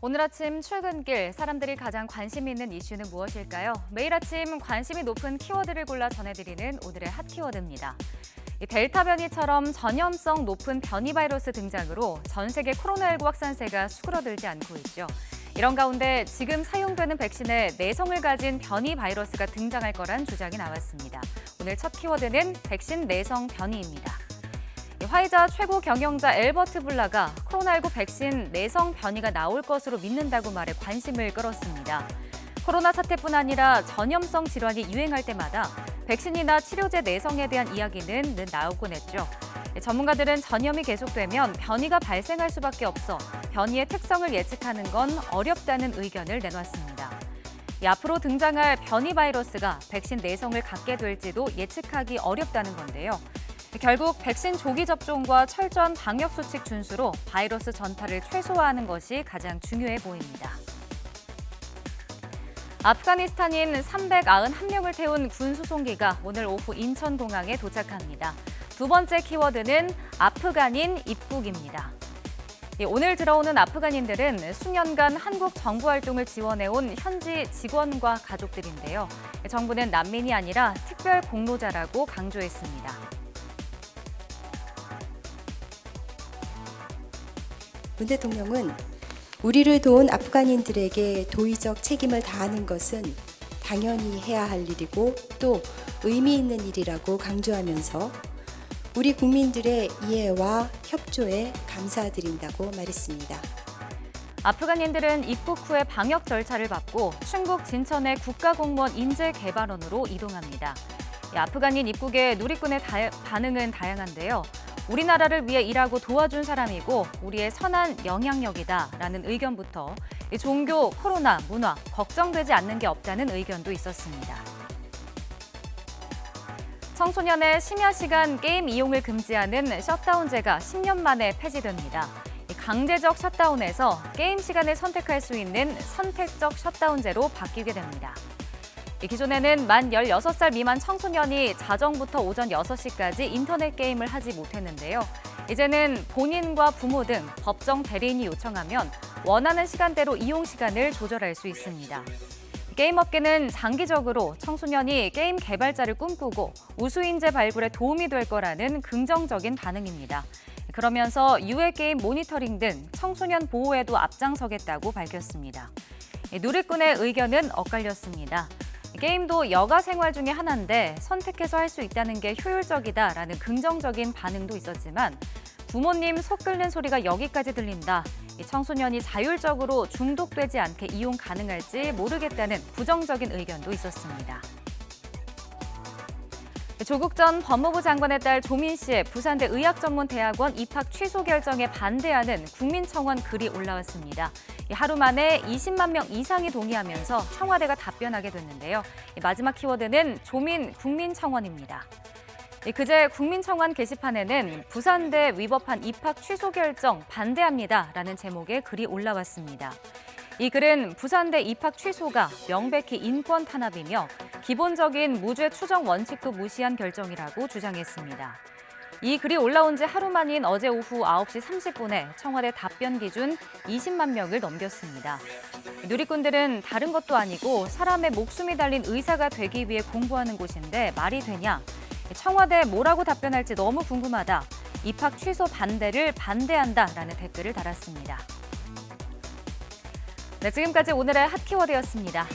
오늘 아침 출근길 사람들이 가장 관심 있는 이슈는 무엇일까요? 매일 아침 관심이 높은 키워드를 골라 전해드리는 오늘의 핫 키워드입니다. 델타 변이처럼 전염성 높은 변이 바이러스 등장으로 전 세계 코로나19 확산세가 수그러들지 않고 있죠. 이런 가운데 지금 사용되는 백신에 내성을 가진 변이 바이러스가 등장할 거란 주장이 나왔습니다. 오늘 첫 키워드는 백신 내성 변이입니다. 화이자 최고 경영자 앨버트 불라가 코로나19 백신 내성 변이가 나올 것으로 믿는다고 말해 관심을 끌었습니다. 코로나 사태뿐 아니라 전염성 질환이 유행할 때마다 백신이나 치료제 내성에 대한 이야기는 늘 나오곤 했죠. 전문가들은 전염이 계속되면 변이가 발생할 수밖에 없어 변이의 특성을 예측하는 건 어렵다는 의견을 내놨습니다. 앞으로 등장할 변이 바이러스가 백신 내성을 갖게 될지도 예측하기 어렵다는 건데요. 결국 백신 조기 접종과 철저한 방역 수칙 준수로 바이러스 전파를 최소화하는 것이 가장 중요해 보입니다. 아프가니스탄인 391명을 태운 군 수송기가 오늘 오후 인천공항에 도착합니다. 두 번째 키워드는 아프간인 입국입니다. 오늘 들어오는 아프간인들은 수년간 한국 정부 활동을 지원해온 현지 직원과 가족들인데요. 정부는 난민이 아니라 특별 공로자라고 강조했습니다. 문 대통령은 우리를 도운 아프간인들에게 도의적 책임을 다하는 것은 당연히 해야 할 일이고 또 의미 있는 일이라고 강조하면서 우리 국민들의 이해와 협조에 감사드린다고 말했습니다. 아프간인들은 입국 후에 방역 절차를 밟고 충북 진천의 국가공무원 인재개발원으로 이동합니다. 아프간인 입국에 누리꾼의 반응은 다양한데요. 우리나라를 위해 일하고 도와준 사람이고 우리의 선한 영향력이다라는 의견부터 종교, 코로나, 문화, 걱정되지 않는 게 없다는 의견도 있었습니다. 청소년의 심야 시간 게임 이용을 금지하는 셧다운제가 10년 만에 폐지됩니다. 강제적 셧다운에서 게임 시간을 선택할 수 있는 선택적 셧다운제로 바뀌게 됩니다. 기존에는 만 16살 미만 청소년이 자정부터 오전 6시까지 인터넷 게임을 하지 못했는데요. 이제는 본인과 부모 등 법정 대리인이 요청하면 원하는 시간대로 이용 시간을 조절할 수 있습니다. 게임업계는 장기적으로 청소년이 게임 개발자를 꿈꾸고 우수인재 발굴에 도움이 될 거라는 긍정적인 반응입니다. 그러면서 유해 게임 모니터링 등 청소년 보호에도 앞장서겠다고 밝혔습니다. 누리꾼의 의견은 엇갈렸습니다. 게임도 여가 생활 중에 하나인데 선택해서 할 수 있다는 게 효율적이다라는 긍정적인 반응도 있었지만 부모님 속 끓는 소리가 여기까지 들린다. 청소년이 자율적으로 중독되지 않게 이용 가능할지 모르겠다는 부정적인 의견도 있었습니다. 조국 전 법무부 장관의 딸 조민 씨의 부산대 의학전문대학원 입학 취소 결정에 반대하는 국민청원 글이 올라왔습니다. 하루 만에 20만 명 이상이 동의하면서 청와대가 답변하게 됐는데요. 마지막 키워드는 조민 국민청원입니다. 그제 국민청원 게시판에는 부산대 위법한 입학 취소 결정 반대합니다라는 제목의 글이 올라왔습니다. 이 글은 부산대 입학 취소가 명백히 인권 탄압이며 기본적인 무죄 추정 원칙도 무시한 결정이라고 주장했습니다. 이 글이 올라온 지 하루 만인 어제 오후 9시 30분에 청와대 답변 기준 20만 명을 넘겼습니다. 누리꾼들은 다른 것도 아니고 사람의 목숨이 달린 의사가 되기 위해 공부하는 곳인데 말이 되냐? 청와대 뭐라고 답변할지 너무 궁금하다. 입학 취소 반대를 반대한다라는 댓글을 달았습니다. 네, 지금까지 오늘의 핫키워드였습니다.